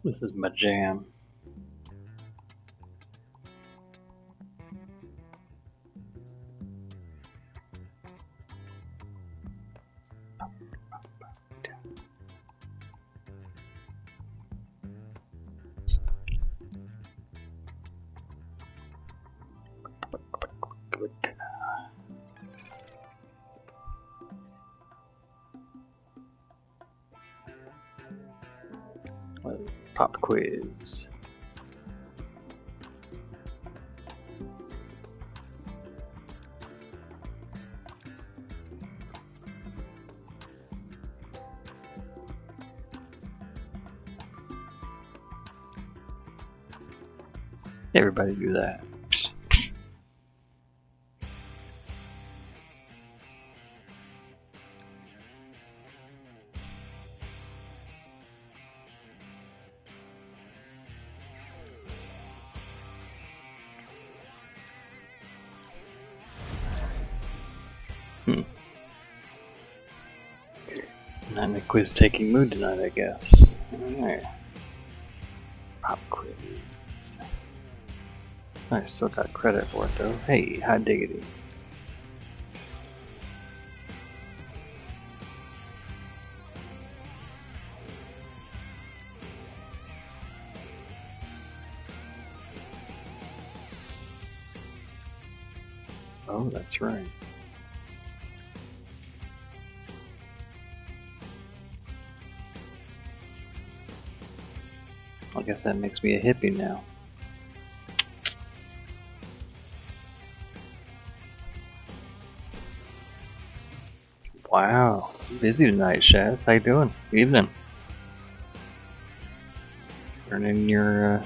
This is my jam. Pop quiz. Everybody do that. Not in a quiz-taking mood tonight, I guess. Alright. Pop quiz. I still got credit for it though. Hey, hot diggity. Oh, that's right. I guess that makes me a hippie now. Wow, busy tonight, Shaz. How you doing? Evening. Earning your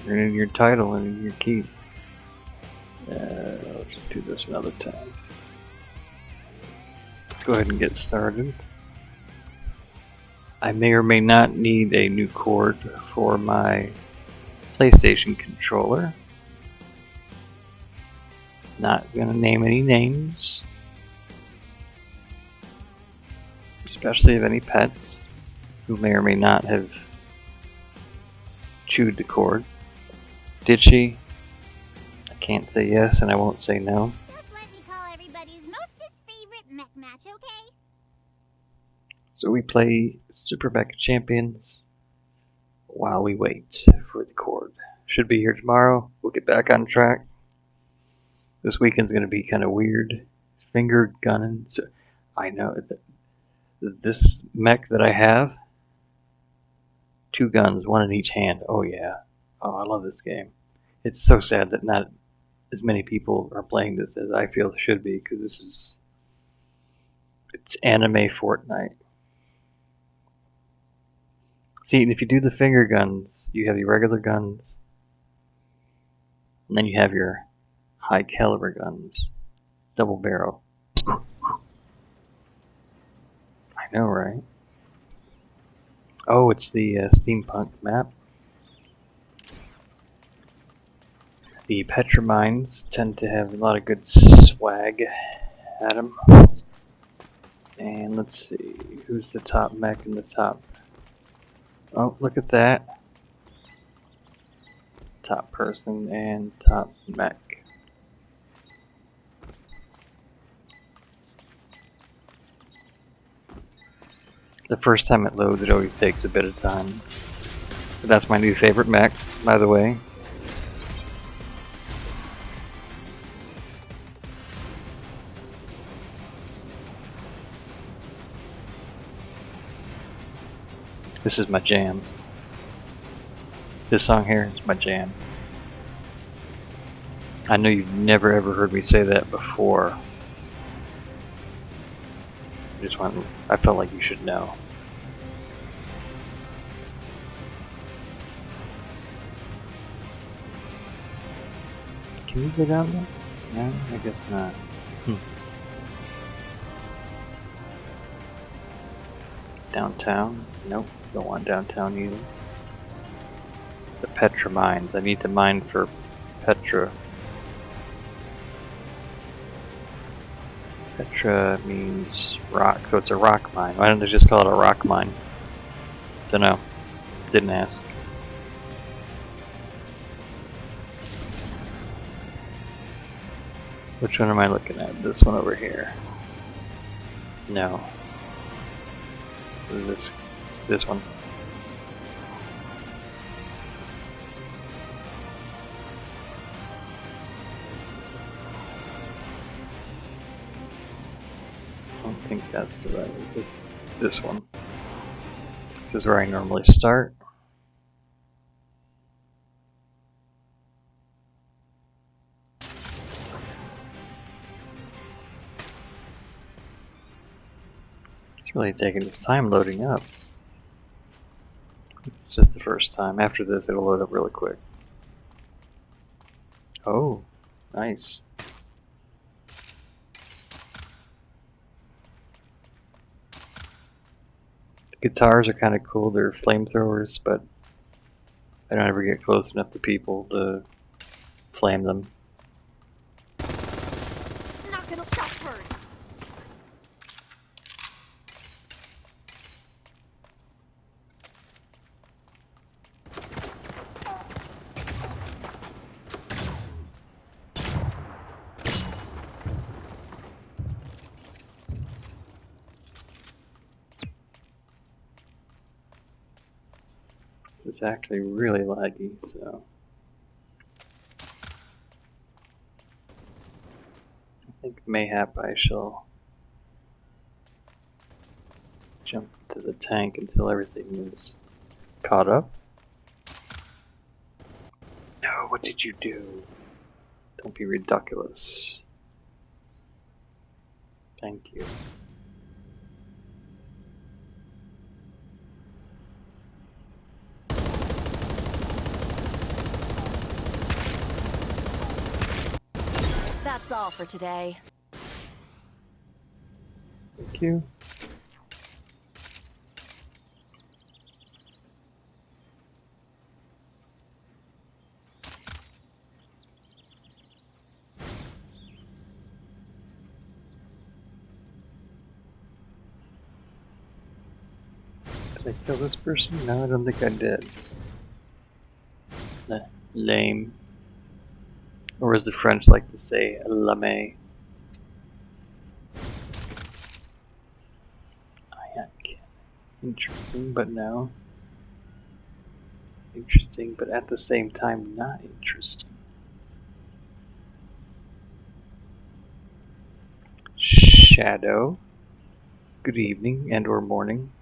title and your key. Let's just do this another time. Let's go ahead and get started. I may or may not need a new cord for my PlayStation controller. Not gonna name any names, especially of any pets who may or may not have chewed the cord. Did she? I can't say yes and I won't say no. Just let me call everybody's mostest favorite mech match, okay? So we play Super Mecha Champions while we wait for the cord. Should be here tomorrow. We'll get back on track. This weekend's gonna be kind of weird. Finger gunning. So I know this mech that I have, 2 guns, 1 in each hand. Oh yeah. Oh, I love this game. It's so sad that not as many people are playing this as I feel should be, because it's anime Fortnite. See, if you do the finger guns, you have your regular guns, and then you have your high caliber guns, double barrel. I know, right? Oh, it's the steampunk map. The Petra mines tend to have a lot of good swag at them. And let's see, who's the top mech in the top? Oh, look at that. Top person and top mech. The first time it loads, it always takes a bit of time. But that's my new favorite mech, by the way. This is my jam. This song here is my jam. I know you've never ever heard me say that before. I felt like you should know. Can you go down there? No, I guess not. Downtown? Nope, don't want downtown either. The Petra mines. I need to mine for Petra. Petra means rock, so it's a rock mine. Why don't they just call it a rock mine? Dunno. Didn't ask. Which one am I looking at? This one over here. No. This one. I don't think that's the right one. This one. This is where I normally start. It's really taking its time loading up. It's just the first time. After this, it'll load up really quick. Oh, nice. The guitars are kind of cool. They're flamethrowers, but I don't ever get close enough to people to flame them. Not gonna stop her. This is actually really laggy, so I think mayhap I shall jump to the tank until everything is caught up. No, what did you do? Don't be ridiculous. Thank you. That's all for today. Thank you. Did I kill this person? No, I don't think I did. Lame. Or as the French like to say, lame. Interesting, but no. Interesting, but at the same time not interesting. Shadow. Good evening and or morning.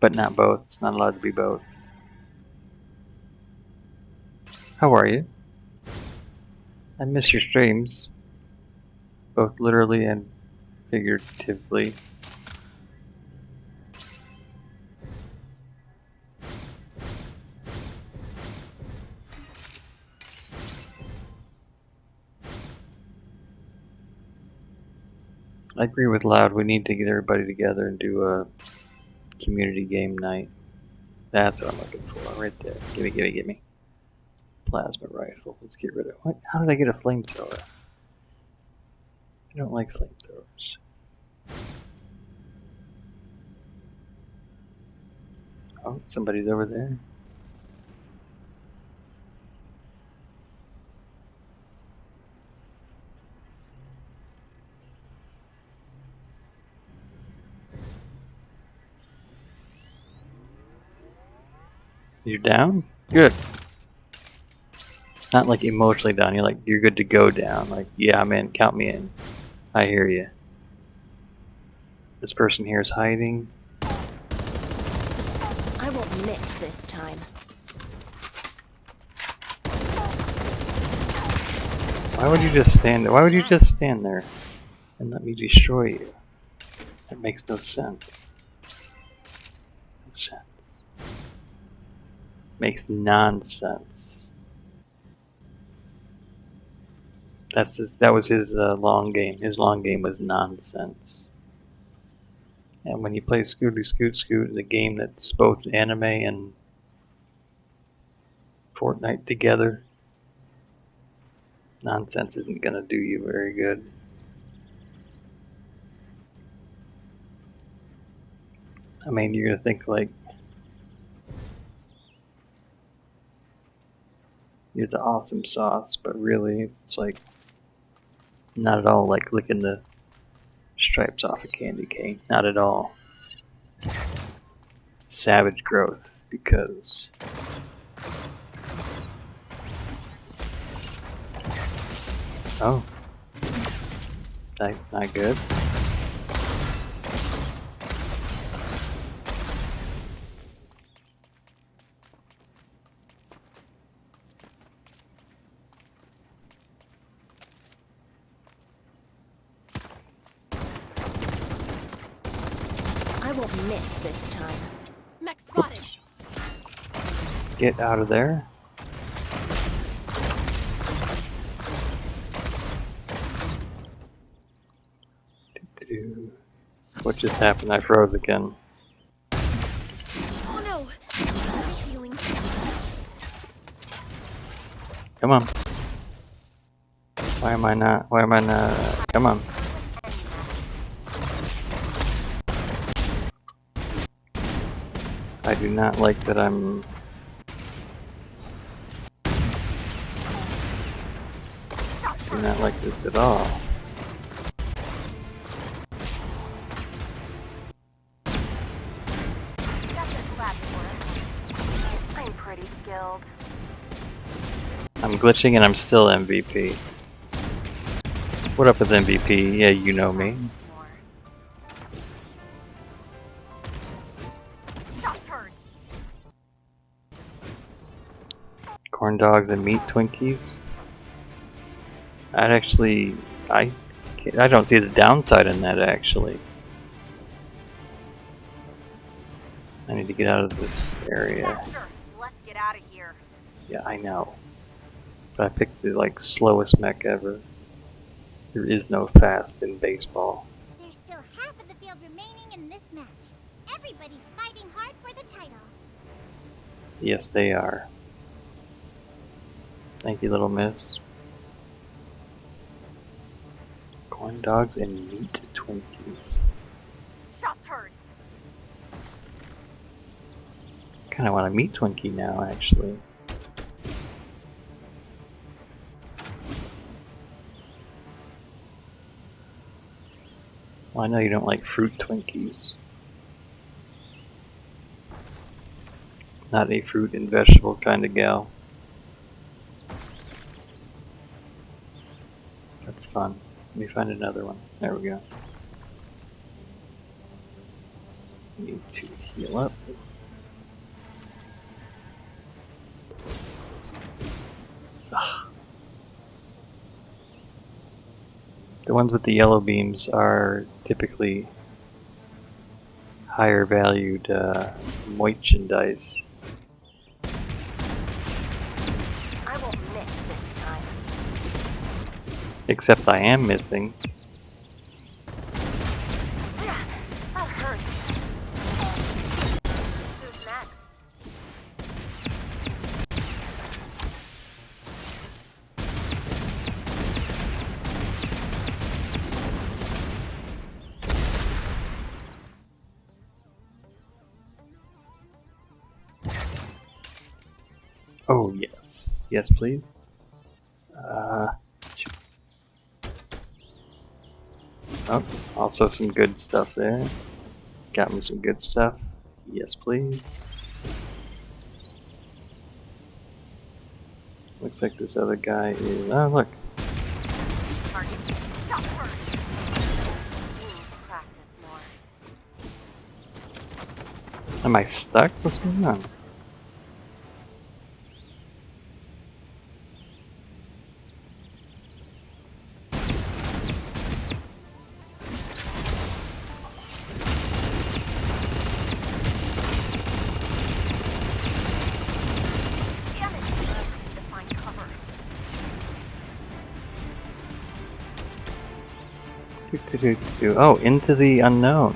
But not both. It's not allowed to be both. How are you? I miss your streams. Both literally and figuratively. I agree with Loud. We need to get everybody together and do a community game night. That's what I'm looking for, right there. Gimme, gimme, gimme. Plasma rifle. Let's get rid of it. What? How did I get a flamethrower? I don't like flamethrowers. Oh, somebody's over there. You're down? Good. Not like emotionally down. You're like, you're good to go down. Like, yeah, I'm in. Count me in. I hear you. This person here is hiding. I won't miss this time. Why would you just stand there? Why would you just stand there and let me destroy you? That makes no sense. No sense. Makes nonsense. That was his long game. His long game was nonsense. And when you play Scooty Scoot Scoot, the game that's both anime and Fortnite together, nonsense isn't gonna do you very good. I mean, you're gonna think like you're the awesome sauce, but really, it's like Not at all like licking the stripes off a candy cane. Not at all. Savage growth, because oh, not good. I won't miss this time. Mech spotted. Oops. Get out of there. Doo-doo-doo. What just happened? I froze again. Oh no! Healing. Come on. Why am I not? Come on. I do not like that I'm... do not like this at all. I'm pretty skilled. I'm glitching and I'm still MVP. What up with MVP? Yeah, you know me. Corn dogs and meat Twinkies. I'd actually... I don't see the downside in that, actually. I need to get out of this area. Let's get out of here. Yeah, I know. But I picked the, like, slowest mech ever. There is no fast in baseball. There's still half of the field remaining in this match. Everybody's fighting hard for the title. Yes, they are. Thank you, little miss. Corn dogs and meat Twinkies. Shots heard. Kinda want a meat Twinkie now, actually. Well, I know you don't like fruit Twinkies. Not a fruit and vegetable kind of gal. That's fun. Let me find another one. There we go. Need to heal up. Ugh. The ones with the yellow beams are typically higher valued merchandise. I won't miss this time. Except I am missing. That hurt. Who's next? Oh yes. Yes please. Oh, also some good stuff there. Got me some good stuff. Yes please. Looks like this other guy is... oh look. Target. Shot heard. You need to practice more. Am I stuck? What's going on? Damn it! I need to find cover. Oh, into the unknown.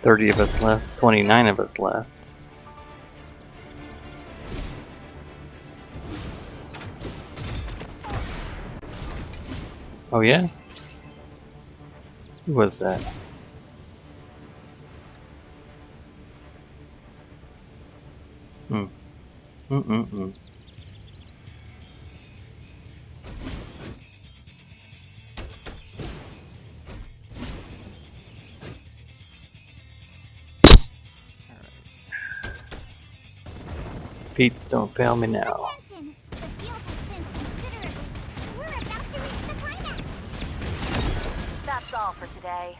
$30 of us left, 29 of us left. Oh yeah? Who was that? Hmm. Mm-mm-mm. Pete's don't fail me now. Attention! The field has thinned considerably. We're about to reach the climax. That's all for today.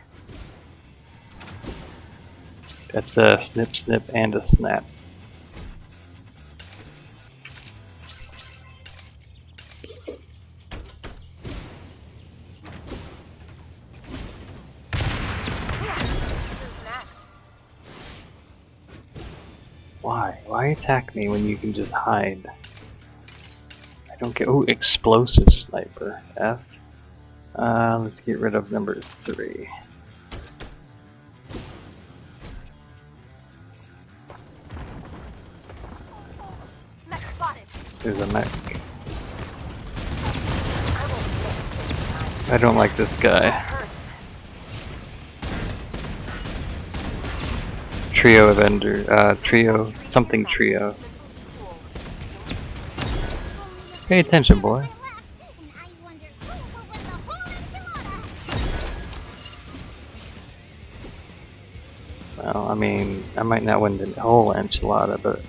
That's a snip, snip, and a snap. Who's next? Why? Why attack me when you can just hide? I don't get. Oh, explosive sniper. F. Let's get rid of number 3. Mech spotted. There's a mech. I will miss this time. I don't like this guy. Hurts. Trio Avenger. Trio. Something trio. Pay attention, boy. Left, and I wonder who will win the whole enchilada. Well, I mean, I might not win the whole enchilada, but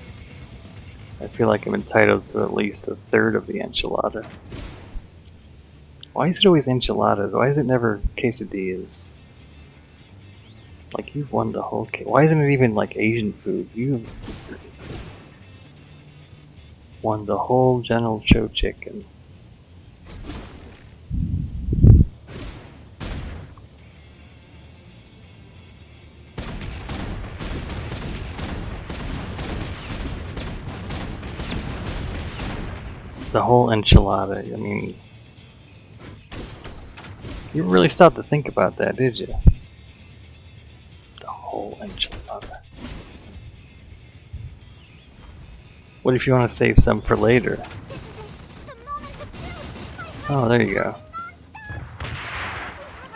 I feel like I'm entitled to at least a third of the enchilada. Why is it always enchiladas? Why is it never quesadillas? Like, you've won the whole why isn't it even like Asian food? You've won the whole General Cho chicken. The whole enchilada, I mean, you really stopped to think about that, did you? The whole enchilada. What if you want to save some for later? The moment of truth. Oh, there you go. We have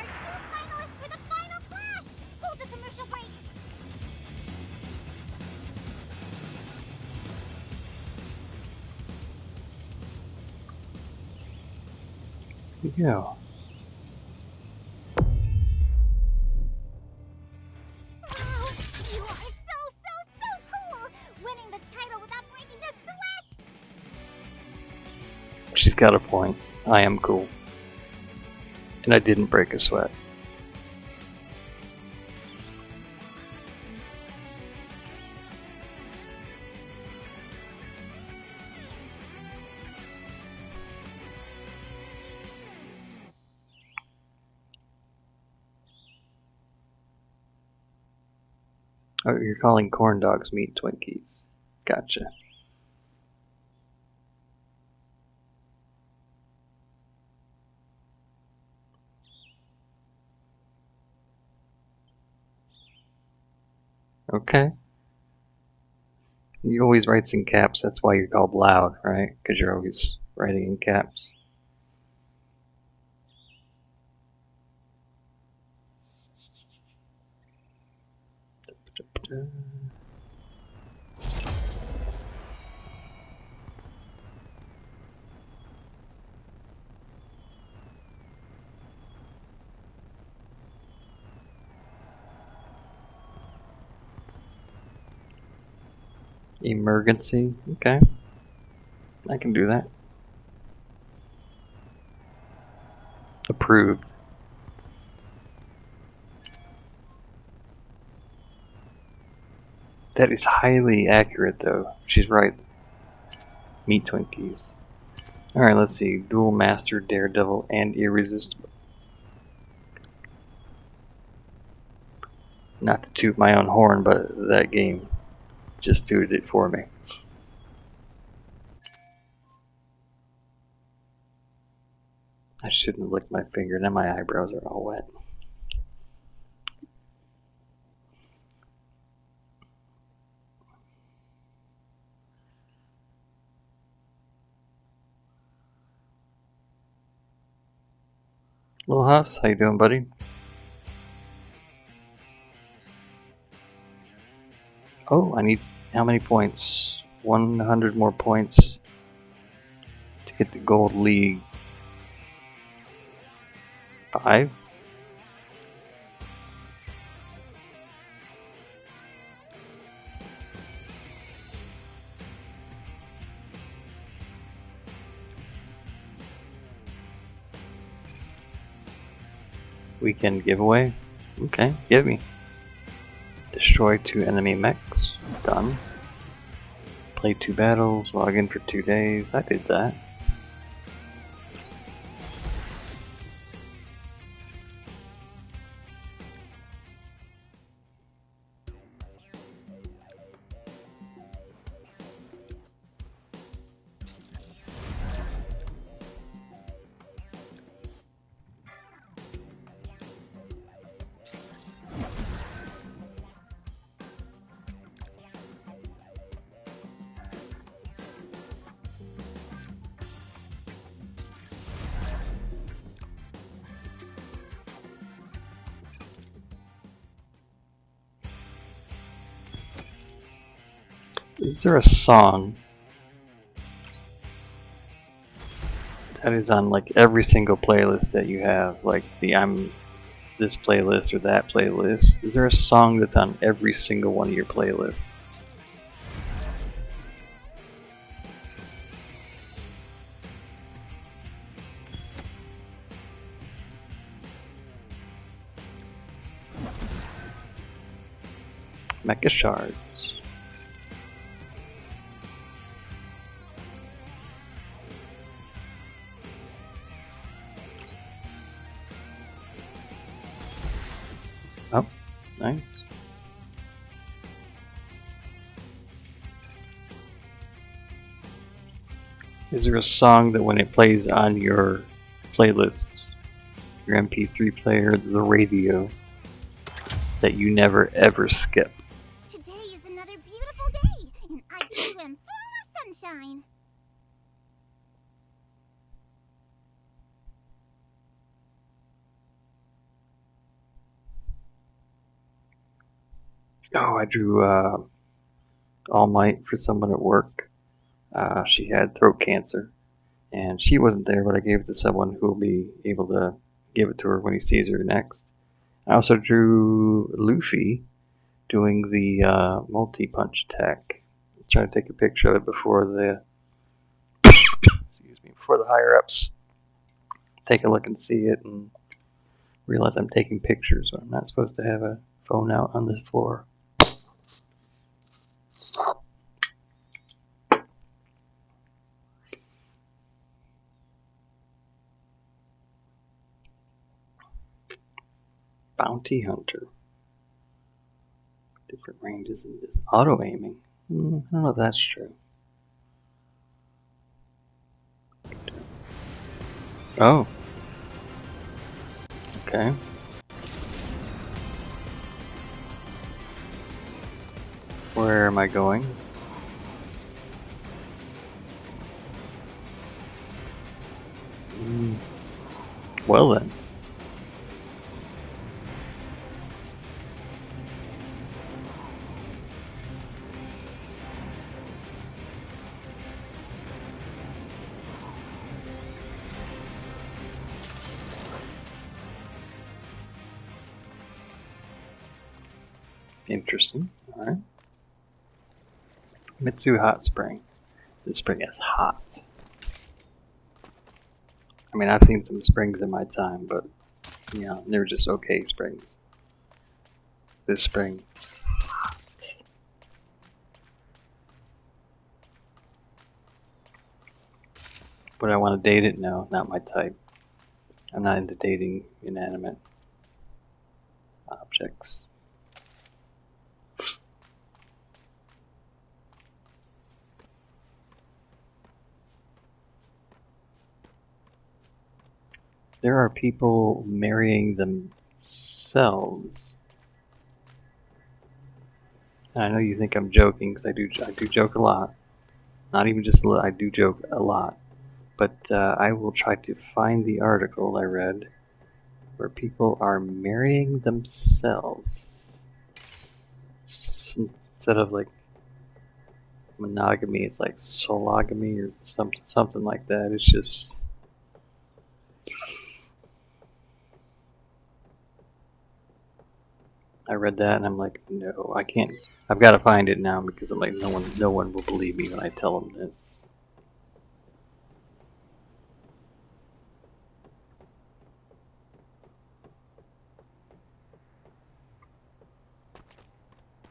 our 2 finalists for the final clash. Hold the commercial breaks. Here you go. Oh, you are so cool! Winning the title without breaking a sweat! She's got a point. I am cool. And I didn't break a sweat. Oh, you're calling corn dogs meat Twinkies. Gotcha. Okay. You always writes in caps, that's why you're called loud, right? Because you're always writing in caps. Emergency, okay. I can do that. Approved. That is highly accurate, though. She's right. Meat Twinkies. Alright, let's see. Dual Master, Daredevil, and Irresistible. Not to toot my own horn, but that game just tooted it for me. I shouldn't have licked my finger. Now my eyebrows are all wet. Little Huss, how you doing, buddy? Oh, I need how many points? 100 more points to get the Gold League 5. Weekend giveaway. Okay, give me. Destroy 2 enemy mechs. Done. Play 2 battles. Log in for 2 days. I did that. Is there a song that is on like every single playlist that you have? Like the I'm this playlist or that playlist? Is there a song that's on every single one of your playlists? Mecha Shards. Oh, nice. Is there a song that when it plays on your playlist, your MP3 player, the radio, that you never ever skip? Today is another beautiful day, and I too am full of sunshine. Oh, I drew All Might for someone at work. She had throat cancer, and she wasn't there, but I gave it to someone who will be able to give it to her when he sees her next. I also drew Luffy doing the multi-punch attack. I'm trying to take a picture of it before the before the higher ups take a look and see it and realize I'm taking pictures. So I'm not supposed to have a phone out on the floor. Bounty Hunter. Different ranges and auto aiming. I don't know if that's true. Oh. Okay. Where am I going? Well then. Interesting. Alright. Mitsu Hot Spring. This spring is hot. I mean, I've seen some springs in my time, but, you know, they're just okay springs. This spring, hot. Would I want to date it? No, not my type. I'm not into dating inanimate objects. There are people marrying themselves. And I know you think I'm joking, because I do joke a lot. Not even just a little, I do joke a lot. But I will try to find the article I read where people are marrying themselves. Instead of like monogamy is like sologamy or something like that. It's just I read that and I'm like, no, I can't. I've got to find it now because I'm like, no one will believe me when I tell them this.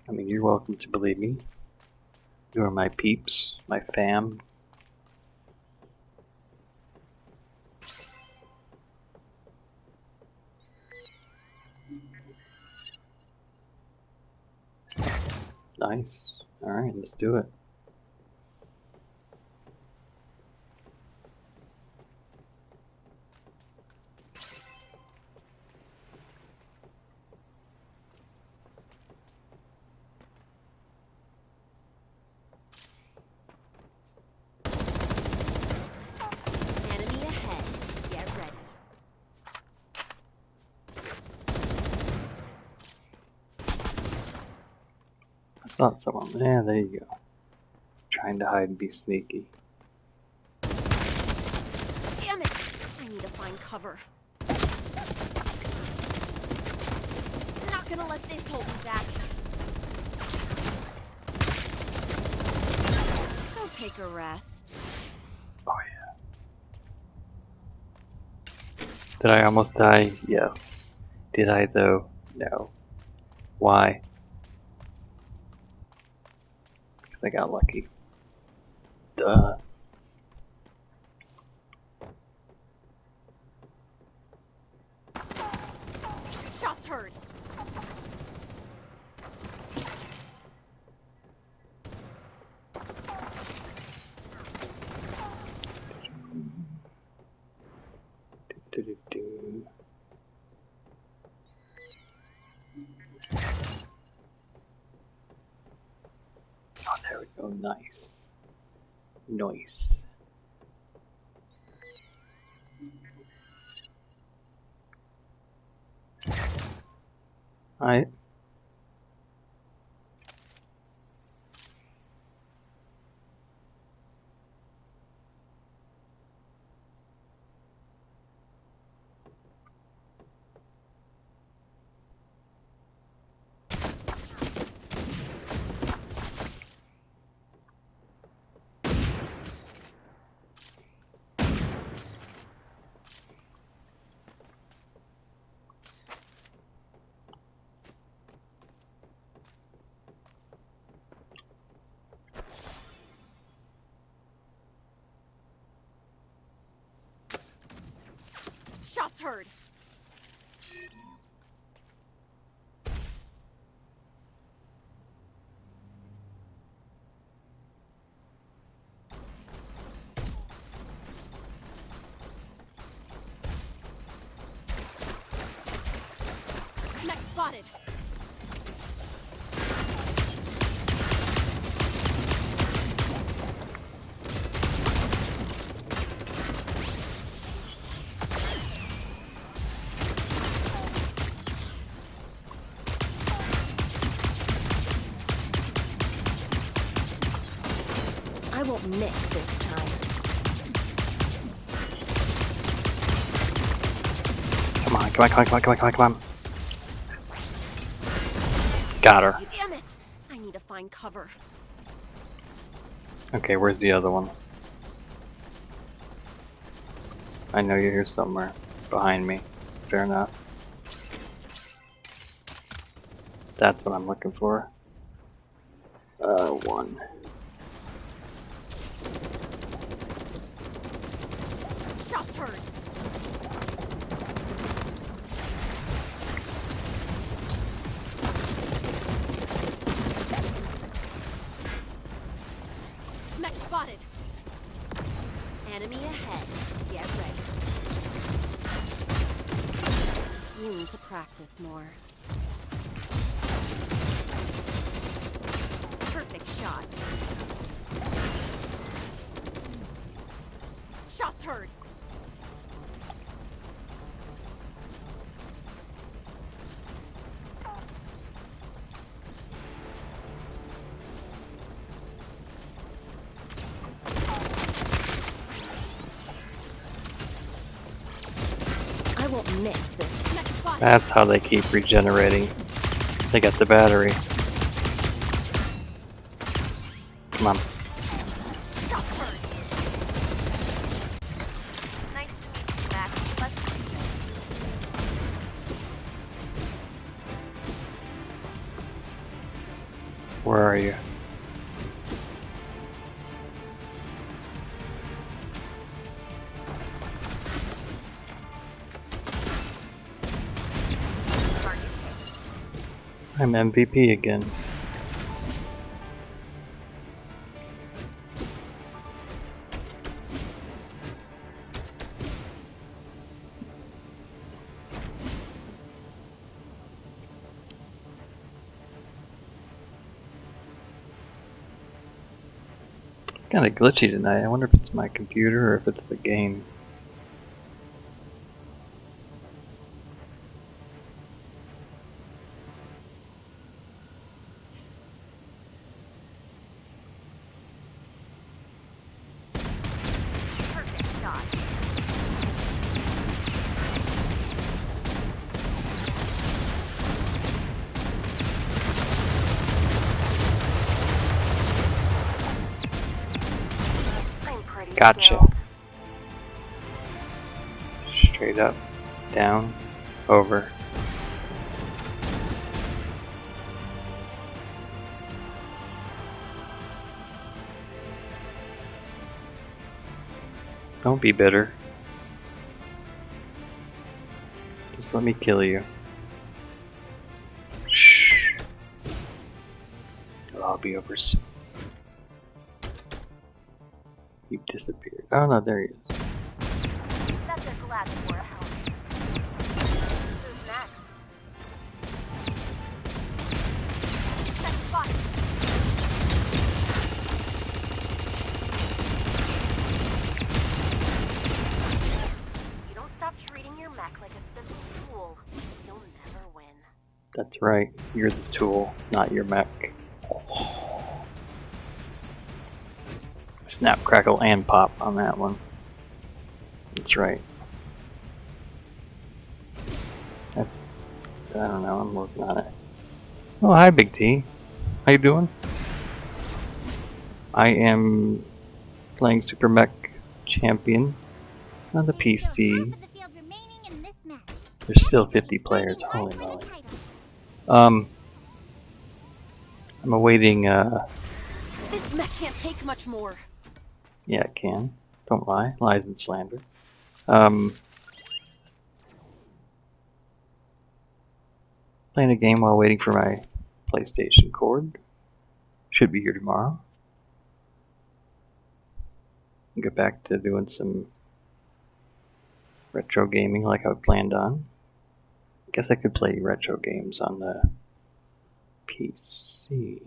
I mean, you're welcome to believe me. You are my peeps, my fam. Nice. Alright, let's do it. Enemy ahead. Get ready. I thought someone. Yeah, there you go. Trying to hide and be sneaky. Damn it! I need to find cover. I'm not gonna let this hold me back. Go take a rest. Oh yeah. Did I almost die? Yes. Did I though? No. Why? Because I got lucky. Duh. Shots heard. Do-do-do. Oh, there we go. Nice. Nice. Alright. Shots heard. Next spotted. I won't miss this time. Come on, come on, come on, come on, come on, come on, come on. Got her. Damn it! I need to find cover. Okay, where's the other one? I know you're here somewhere. Behind me. Fair enough. That's what I'm looking for. One. Shots heard. Mech spotted. Enemy ahead. Get ready. You need to practice more. Perfect shot. Shots heard. won't miss this. That's how they keep regenerating. They got the battery. Come on. Stop first. Nice to meet you, Max. Let's do this. Where are you? I'm MVP again. Kind of glitchy tonight. I wonder if it's my computer or if it's the game. Perfect shot. I'm pretty Gotcha. skilled. Straight up, down, over. Don't be bitter. Just let me kill you. Shh. It'll all be over soon. You've disappeared. Oh no, there he is. That's a glad for a helmet. Who's next? Set fire. You don't stop treating your mech like a simple tool, you'll never win. That's right. You're the tool, not your mech. Snap, crackle, and pop on that one. That's right. I don't know. I'm working on it. Oh, hi, Big T. How you doing? I am playing Super Mecha Champion on the PC. There's still 50 players. Holy moly. I'm awaiting. This mech can't take much more. Yeah, it can. Don't lie. Lies and slander. Playing a game while waiting for my PlayStation cord. Should be here tomorrow. Get back to doing some retro gaming like I planned on. Guess I could play retro games on the PC.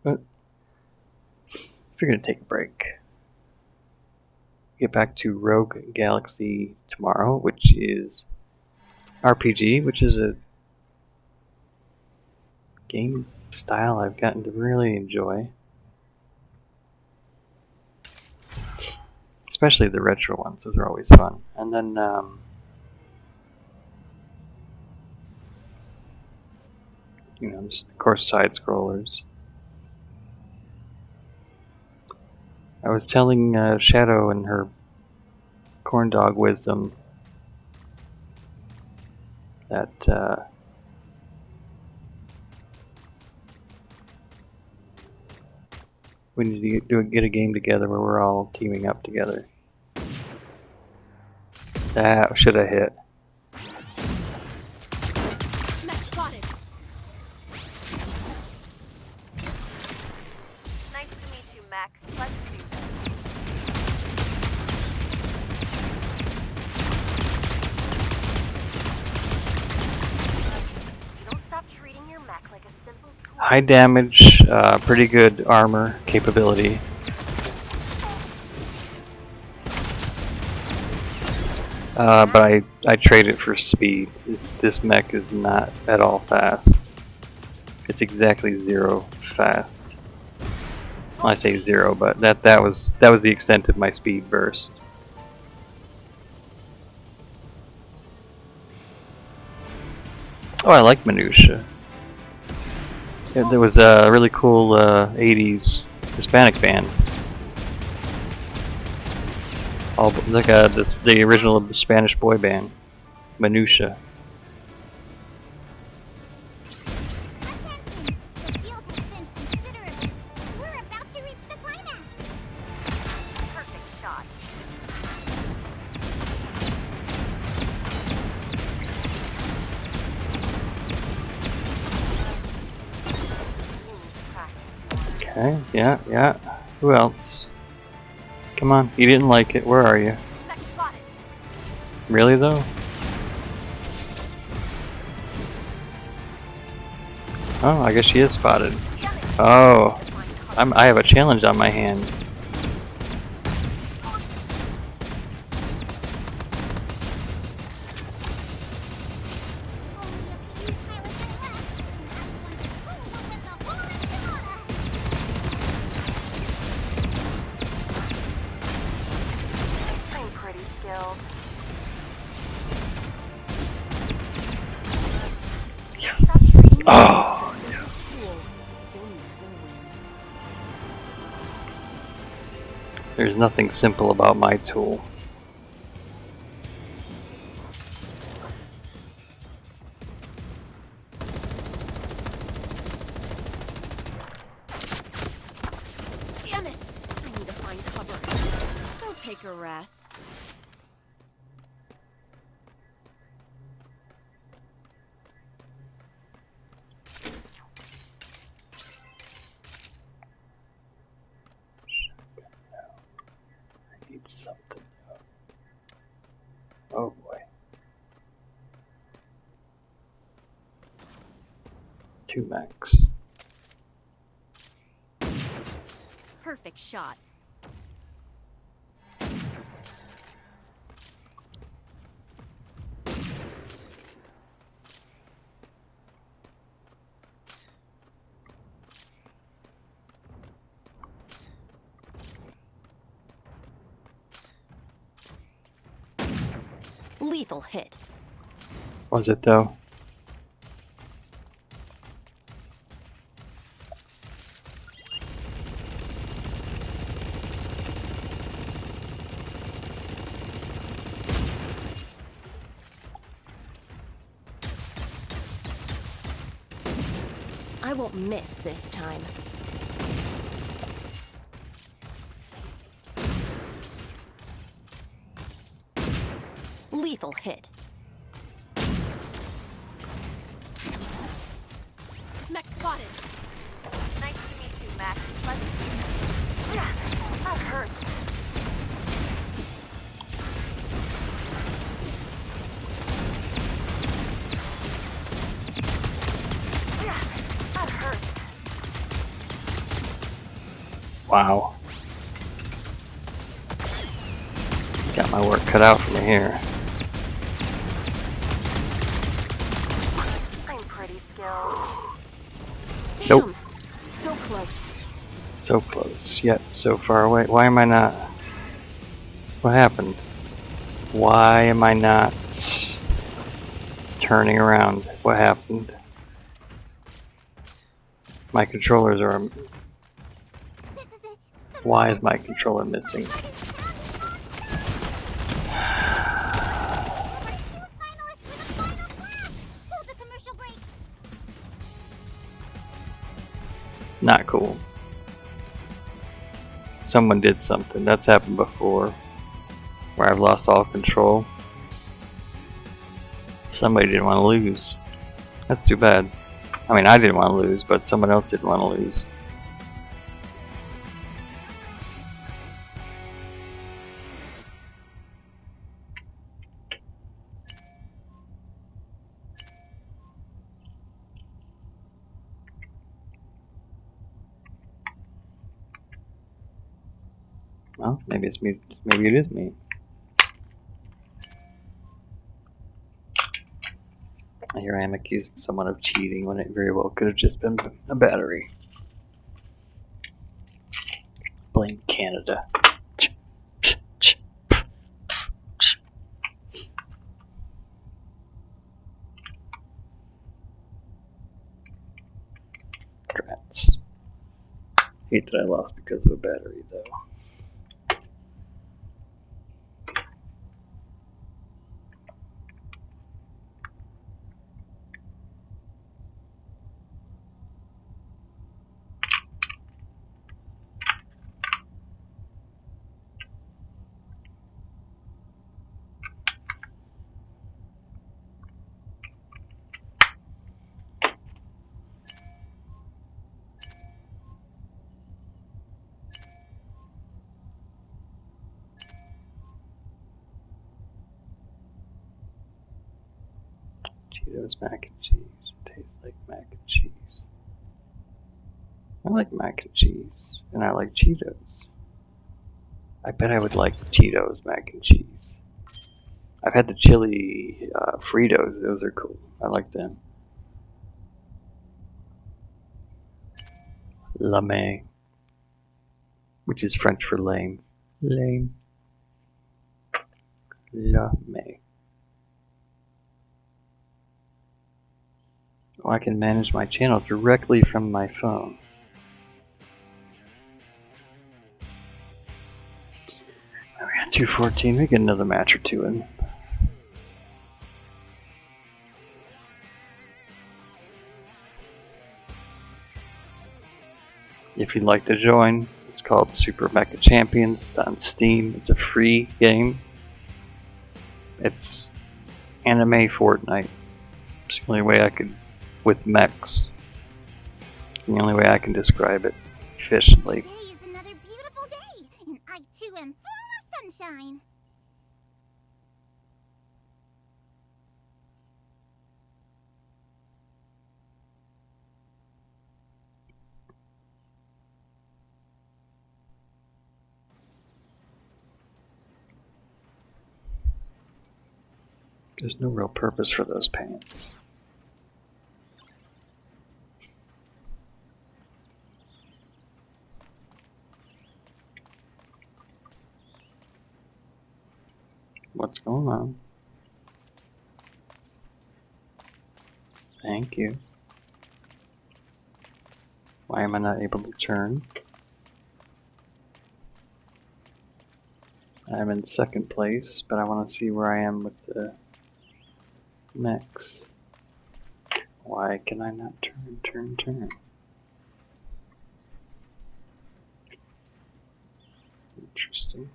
But if you're gonna take a break. Get back to Rogue Galaxy tomorrow, which is RPG, which is a game style I've gotten to really enjoy. Especially the retro ones, those are always fun. And then, you know, just, of course, side scrollers. I was telling Shadow and her corn dog wisdom that we need to get a game together where we're all teaming up together. That should have hit. Mech spotted. Nice to meet you, Mac. Let's do this. You don't stop treating your mech like a simple tool. High damage, pretty good armor capability. But I trade it for speed. This mech is not at all fast. It's exactly 0 fast. Well, I say 0, but that was the extent of my speed burst. Oh, I like Minutia. Yeah, there was a really cool 80s Hispanic band. All like the original Spanish boy band, Minutia. Attention! The field has thinned considerably. We're about to reach the climax. Perfect shot. Practice. Okay, yeah. Who else? Come on, you didn't like it. Where are you? Next spotted. Really though? Oh, I guess she is spotted. Oh, I have a challenge on my hands. I'm pretty skilled. Yes. Oh. There's nothing simple about my tool. Damn it! I need to find cover. Go take a rest. I need something. Oh boy. 2 max. Perfect shot. Lethal hit. Was it though? I won't miss this time. Lethal hit. Mech spotted. Nice to meet you, Max. Yeah, that hurts. Yeah, that hurts. Wow. Got my work cut out for me here. I'm pretty skilled. Damn. Nope. So close. So close, yet so far away. Why am I not? What happened? Why am I not turning around? What happened? My controllers are... This is it. The Why is my controller missing? finalists with a final class. Hold the commercial break. Not cool. Someone did something. That's happened before. Where I've lost all control. Somebody didn't want to lose. That's too bad. I mean, I didn't want to lose, but someone else didn't want to lose. Well, maybe it's me. Maybe it is me. Here I am accusing someone of cheating when it very well could have just been a battery. Blame Canada. Hate that I lost because of a battery, though. Cheetos mac and cheese. Tastes like mac and cheese. I like mac and cheese, and I like Cheetos. I bet I would like Cheetos mac and cheese. I've had the chili Fritos. Those are cool. I like them. Lame, which is French for lame. Lame. Lame. Oh, I can manage my channel directly from my phone. We got 214. We get another match or two in. If you'd like to join, it's called Super Mecha Champions. It's on Steam. It's a free game. It's anime Fortnite. It's the only way I could, with mechs. It's the only way I can describe it efficiently. Today is another beautiful day, and I too am full of sunshine. There's no real purpose for those pants. What's going on? Thank you. Why am I not able to turn? I'm in second place, but I want to see where I am with the mechs. Why can I not turn? Interesting.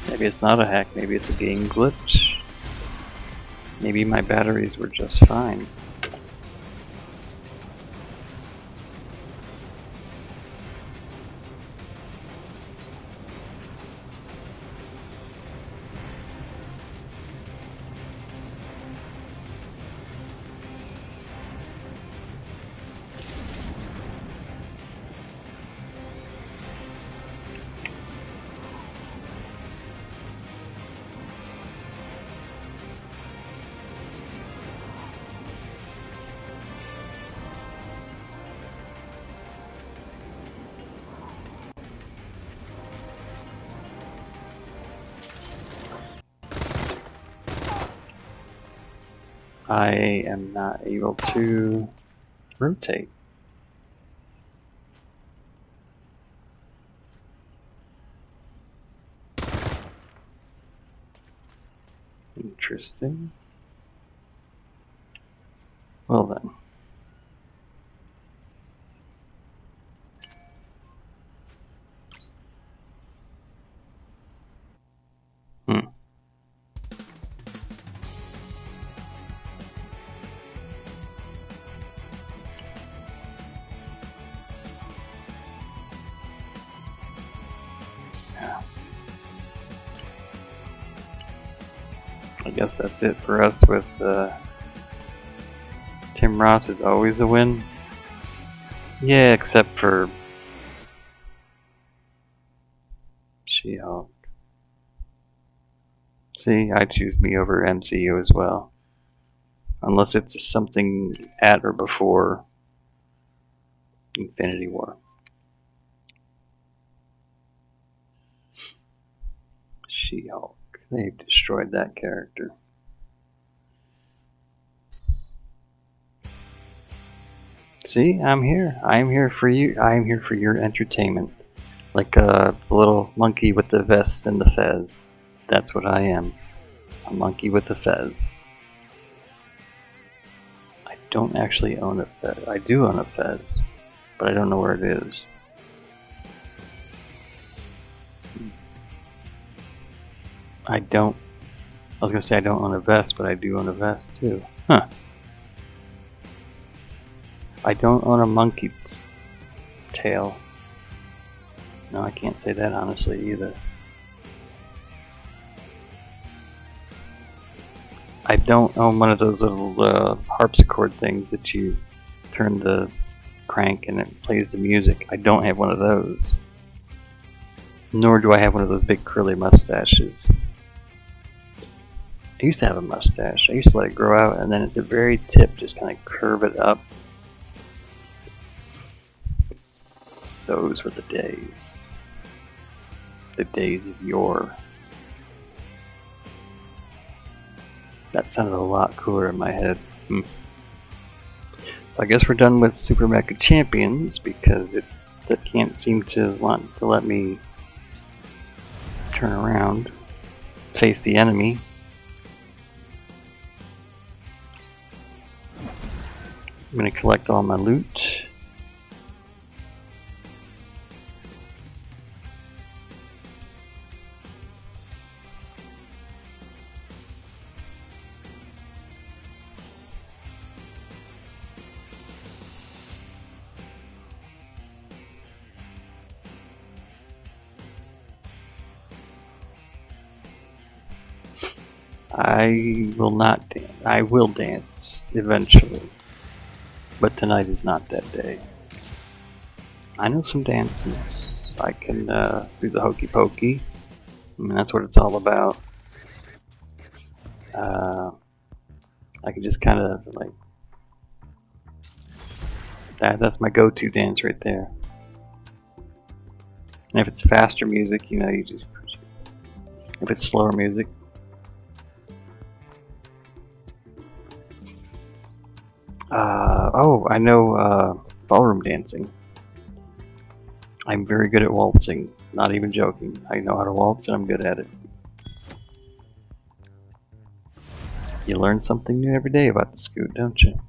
Maybe it's not a hack, maybe it's a game glitch. Maybe my batteries were just fine. I am not able to rotate. Interesting. Well then. I guess that's it for us with Tim Ross is always a win. Yeah, except for She-Hulk. See, I choose me over MCU as well. unless it's just something at or before Infinity War. She-Hulk. They've destroyed that character. See, I'm here. I'm here for you. I'm here for your entertainment. Like a little monkey with the vests and the fez. That's what I am. A monkey with a fez. I don't actually own a fez. I do own a fez, but I don't know where it is. I was gonna say I don't own a vest, but I do own a vest too. Huh. I don't own a monkey's tail. No, I can't say that honestly either. I don't own one of those little harpsichord things that you turn the crank and it plays the music. I don't have one of those. Nor do I have one of those big curly mustaches. I used to have a mustache. I used to let it grow out and then at the very tip just kind of curve it up. Those were the days. The days of yore. That sounded a lot cooler in my head. So I guess we're done with Super Mecha Champions because it can't seem to want to let me turn around, face the enemy. I'm going to collect all my loot. I will not dance. I will dance eventually. But tonight is not that day. I know some dances. I can do the hokey pokey. I mean, that's what it's all about. I can just kind of like... That's my go-to dance right there. And if it's faster music, you know, you just... If it's slower music... oh, I know ballroom dancing. I'm very good at waltzing. Not even joking. I know how to waltz and I'm good at it. You learn something new every day about the Scoot, don't you?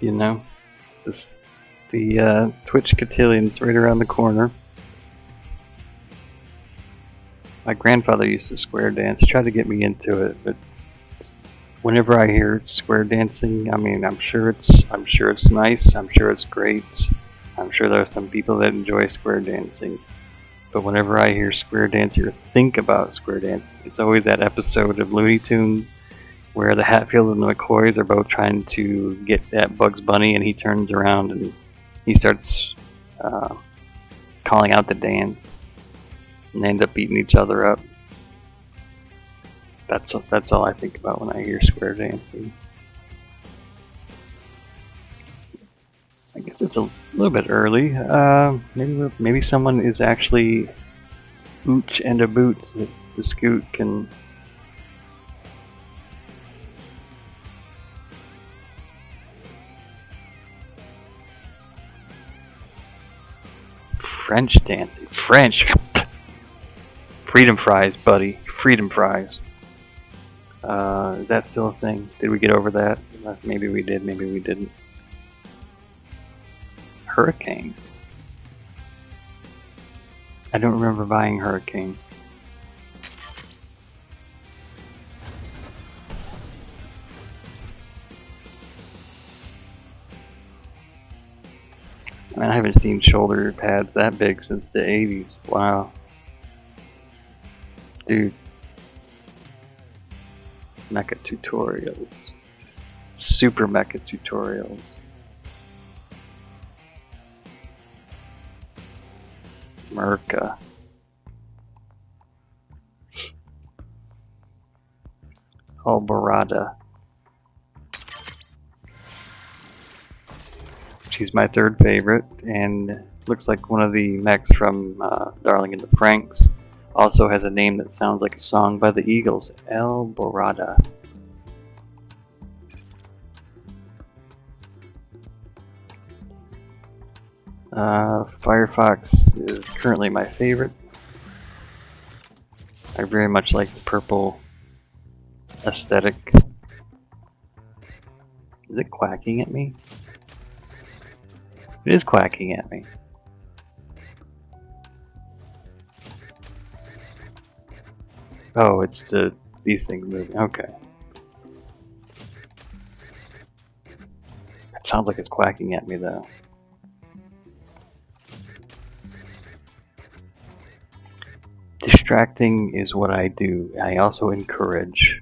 You know, the Twitch cotilion's right around the corner. My grandfather used to square dance, tried to get me into it, but whenever I hear square dancing, I mean, I'm sure it's nice, I'm sure it's great, I'm sure there are some people that enjoy square dancing, but whenever I hear square dancing or think about square dancing, it's always that episode of Looney Tunes where the Hatfields and the McCoys are both trying to get at Bugs Bunny, and he turns around and he starts calling out the dance, and they end up beating each other up. That's all I think about when I hear square dancing. I guess it's a little bit early. Maybe someone is actually ooch and a boot so that the scoot can. French dancing. French! Freedom fries, buddy. Freedom fries. Is that still a thing? Did we get over that? Maybe we did, maybe we didn't. Hurricane. I don't remember buying Hurricane. I mean, I haven't seen shoulder pads that big since the 80s. Wow. Dude. Mecha tutorials. Super mecha tutorials. Merca. Albarada. She's my third favorite, and looks like one of the mechs from Darling in the Franxx. Also has a name that sounds like a song by the Eagles. Albarada. Firefox is currently my favorite. I very much like the purple aesthetic. Is it quacking at me? It is quacking at me. Oh, it's these things moving. Okay. It sounds like it's quacking at me though. Distracting is what I do. I also encourage.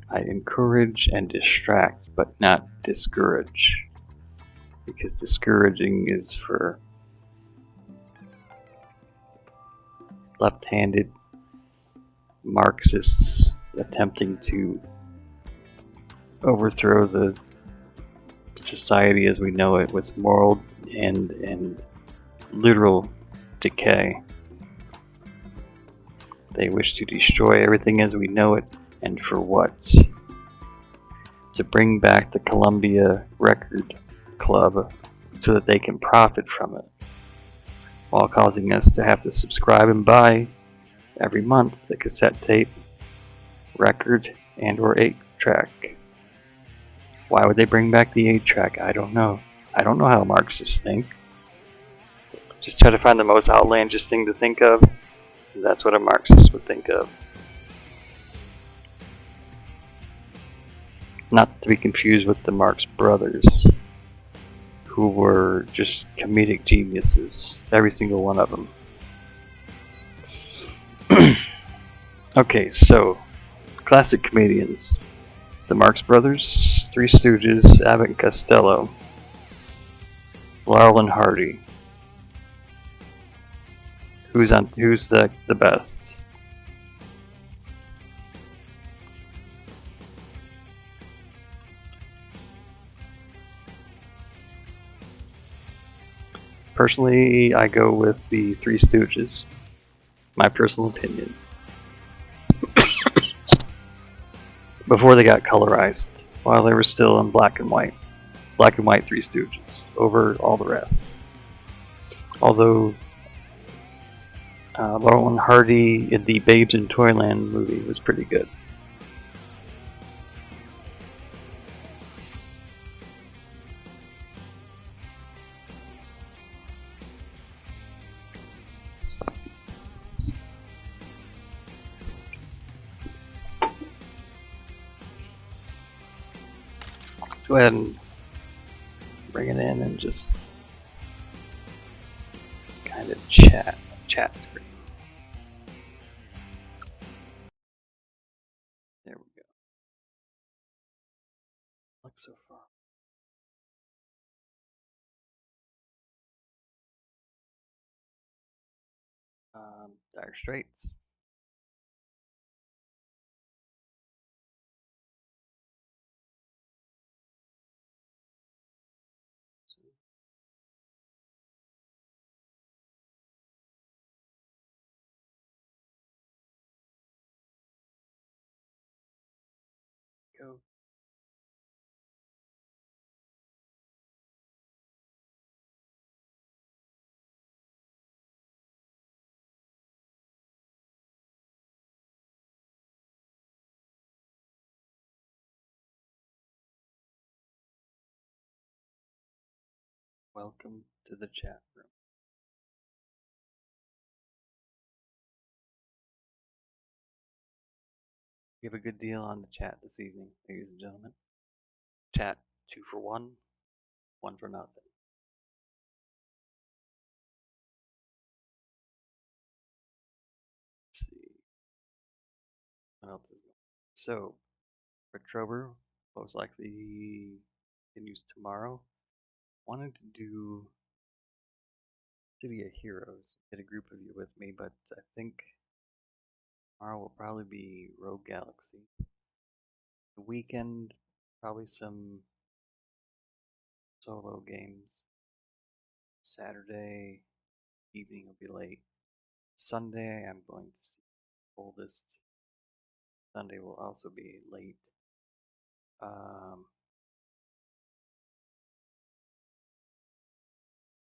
I encourage and distract, but not discourage. Because discouraging is for left-handed Marxists attempting to overthrow the society as we know it with moral and literal decay. They wish to destroy everything as we know it, and for what? To bring back the Columbia Record Club so that they can profit from it, while causing us to have to subscribe and buy every month the cassette tape, record, and or 8-track. Why would they bring back the 8-track? I don't know. I don't know how Marxists think. Just try to find the most outlandish thing to think of. That's what a Marxist would think of. Not to be confused with the Marx Brothers, who were just comedic geniuses. Every single one of them. Okay, so classic comedians: the Marx Brothers, Three Stooges, Abbott and Costello, Laurel and Hardy. Who's the best? Personally, I go with the Three Stooges. My personal opinion. Before they got colorized, while they were still in black and white. Black and white Three Stooges over all the rest. Although Laurel and Hardy in the Babes in Toyland movie was pretty good. Let's go ahead and bring it in and just kind of chat screen. There we go. Looks so far. Dire Straits. Go. Welcome to the chat room. We have a good deal on the chat this evening, ladies and gentlemen. Chat 2 for 1, 1 for nothing. Let's see. What else is going on? So, Retro-ber most likely continues tomorrow. Wanted to do City of Heroes, get a group of you with me, but I think tomorrow will probably be Rogue Galaxy. The weekend, probably some solo games. Saturday evening will be late. Sunday, I'm going to see Oldest. Sunday will also be late.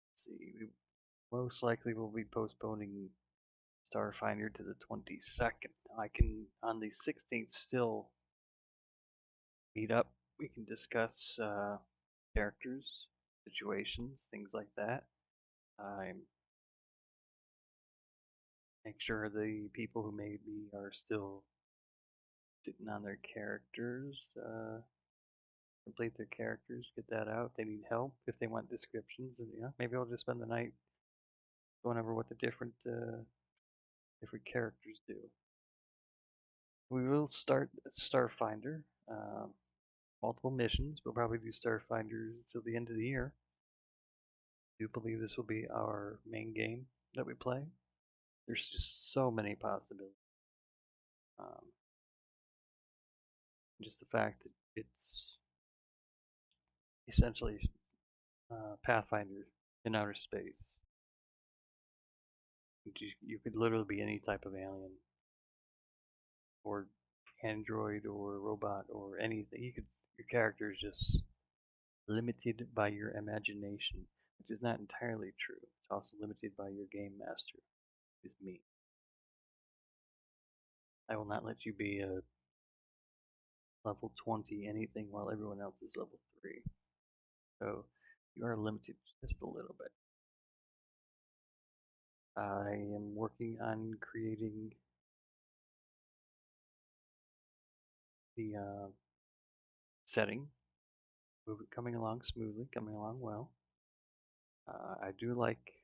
Let's see, we most likely will be postponing Starfinder to the 22nd. I can, on the 16th, still meet up. We can discuss characters, situations, things like that. Make sure the people who made me are still sitting on their characters, complete their characters, get that out. If they need help, if they want descriptions, and maybe I'll just spend the night going over what the different characters do. We will start Starfinder. Multiple missions. We'll probably do Starfinder till the end of the year. I do believe this will be our main game that we play. There's just so many possibilities. Just the fact that it's essentially Pathfinder in outer space. You could literally be any type of alien, or android, or robot, or anything. Your character is just limited by your imagination, which is not entirely true. It's also limited by your game master, which is me. I will not let you be a level 20 anything while everyone else is level 3. So you are limited just a little bit. I am working on creating the setting. Coming along smoothly, coming along well. I do like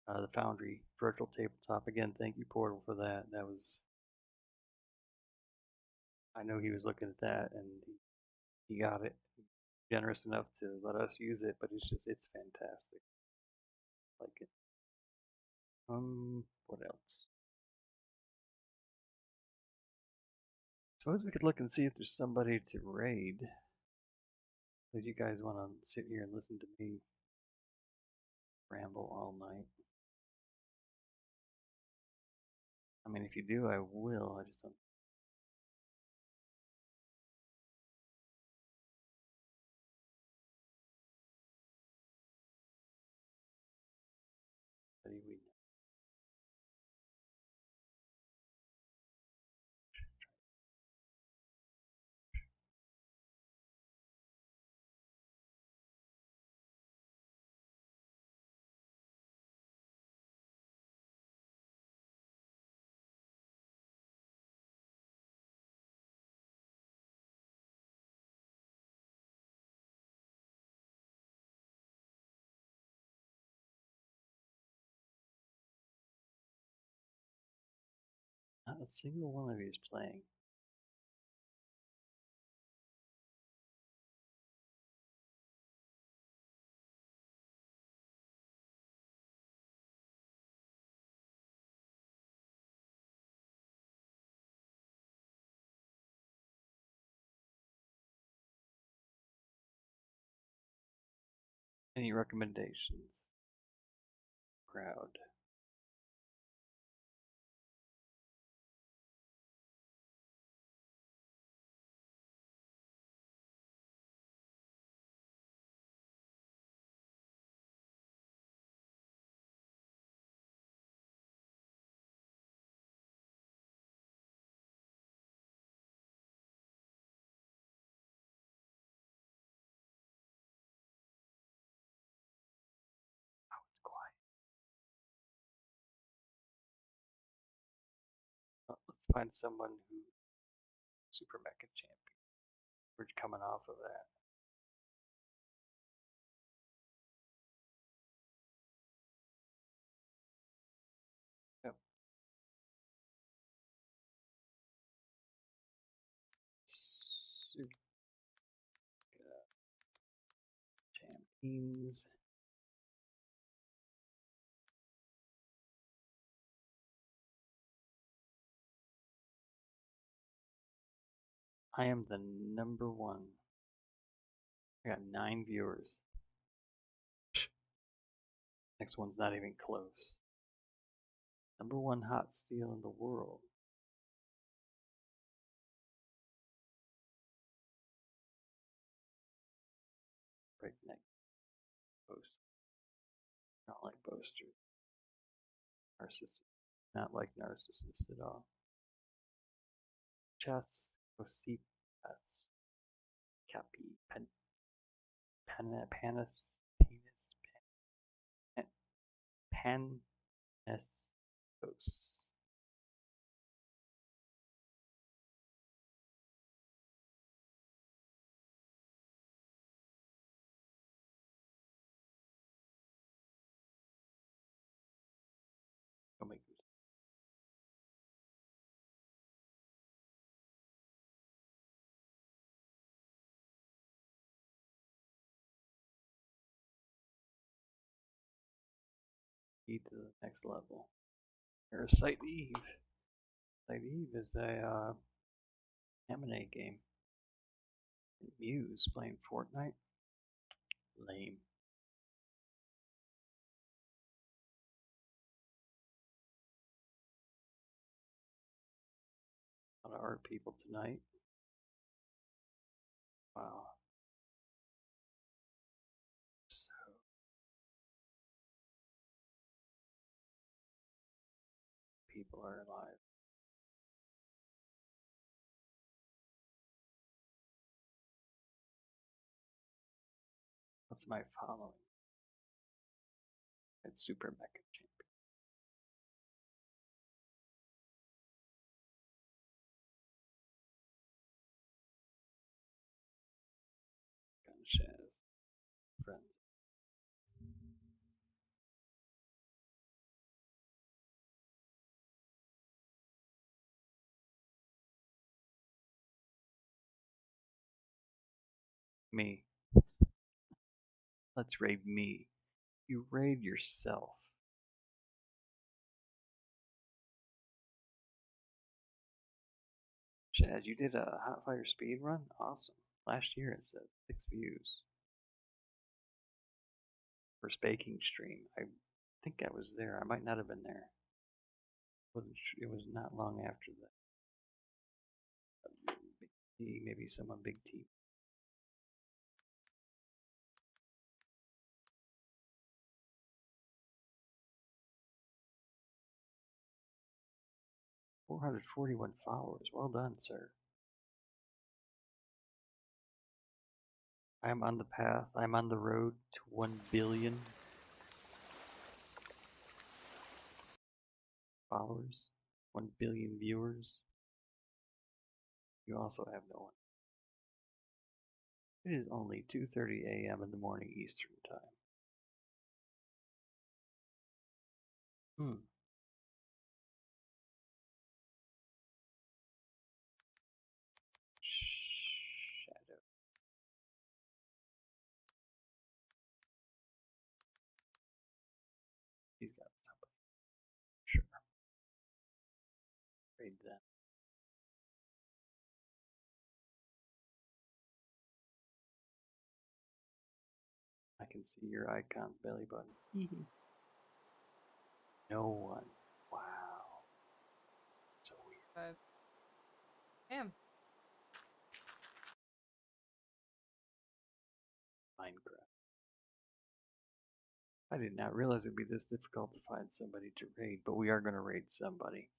the Foundry virtual tabletop. Again, thank you, Portal, for that. That was, I know he was looking at that and he got it. Generous enough to let us use it, but it's fantastic. I like it. What else? Suppose we could look and see if there's somebody to raid. If you guys want to sit here and listen to me ramble all night. I mean, if you do, I will. I just don't. We Not a single one of you is playing. Any recommendations? Crowd. Oh, it's quiet. Let's find someone who Super Mecha Champion. We're coming off of that. Yep. Super Champions. I am the number one. I got 9 viewers. Next one's not even close. Number 1 hot steel in the world. Breakneck boast. Not like boasters. Narcissist. Not like narcissists at all. Chess. Cositas. Capi. Panis. Panestos. Go make this. Key to the next level. Parasite Eve. Parasite Eve is a anime game. Muse playing Fortnite. Lame. A lot of art people tonight. Wow. So people are alive. What's my following? It's Super Mecha Champion. Gunshaz. Friends. Me. Let's raid me. You raid yourself. Chad, you did a Hot Fire speed run? Awesome. Last year it says 6 views. First baking stream. I think I was there. I might not have been there. It was not long after that. Big T, maybe someone Big T. $441 followers. Well done, sir. I am on the path. I'm on the road to 1 billion followers, 1 billion viewers. You also have no one. It is only 2:30 a.m. in the morning Eastern time. Shadow. He's got somebody. Sure. Trade them. I can can see your icon belly button. No one. Wow. So weird. Damn. Minecraft. I did not realize it'd be this difficult to find somebody to raid, but we are going to raid somebody.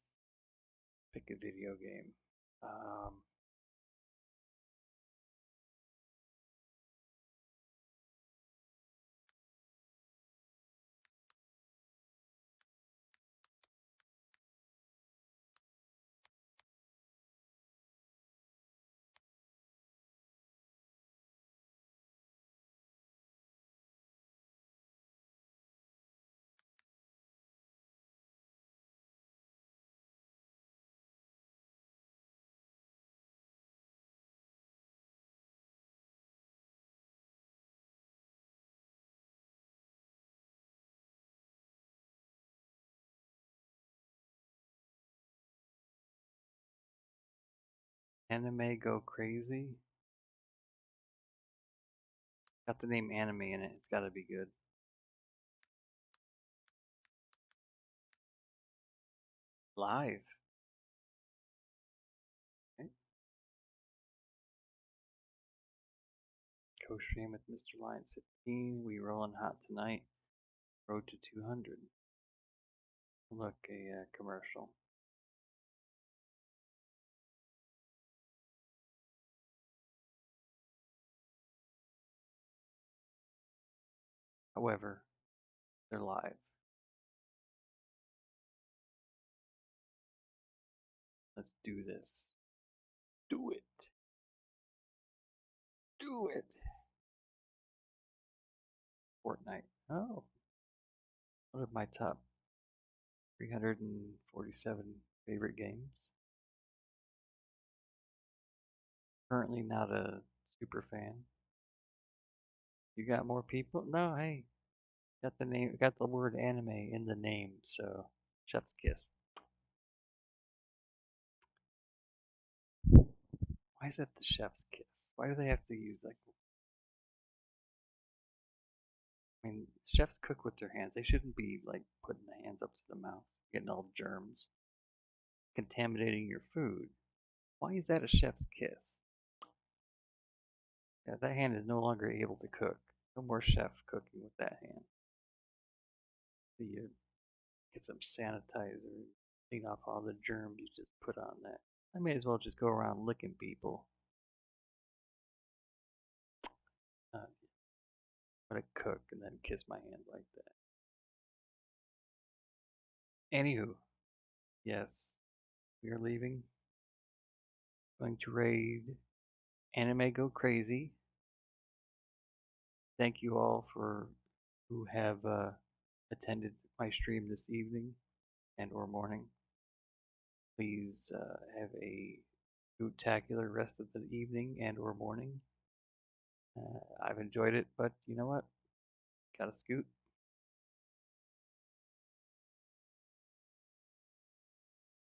Pick a video game. Anime Go Crazy. Got the name anime in it. It's got to be good. Live. Okay. Co-stream with Mr. Lions 15. We rolling hot tonight. Road to 200. Look, a commercial. However, they're live. Let's do this. Do it. Do it. Fortnite. Oh. One of my top 347 favorite games. Currently not a super fan. You got more people? No, hey. Got the name, got the word anime in the name, so chef's kiss. Why is that the chef's kiss? Why do they have to use like? I mean, chefs cook with their hands. They shouldn't be like putting the hands up to the mouth, getting all germs, contaminating your food. Why is that a chef's kiss? Yeah, that hand is no longer able to cook. No more chef cooking with that hand. So you get some sanitizer, clean off all the germs you just put on that. I may as well just go around licking people. Uh, I'm gonna cook and then kiss my hand like that. Anywho, yes, we are leaving. Going to raid Anime Go Crazy. Thank you all for who have attended my stream this evening and or morning. Please have a spectacular rest of the evening and or morning. I've enjoyed it, but you know what? Gotta scoot.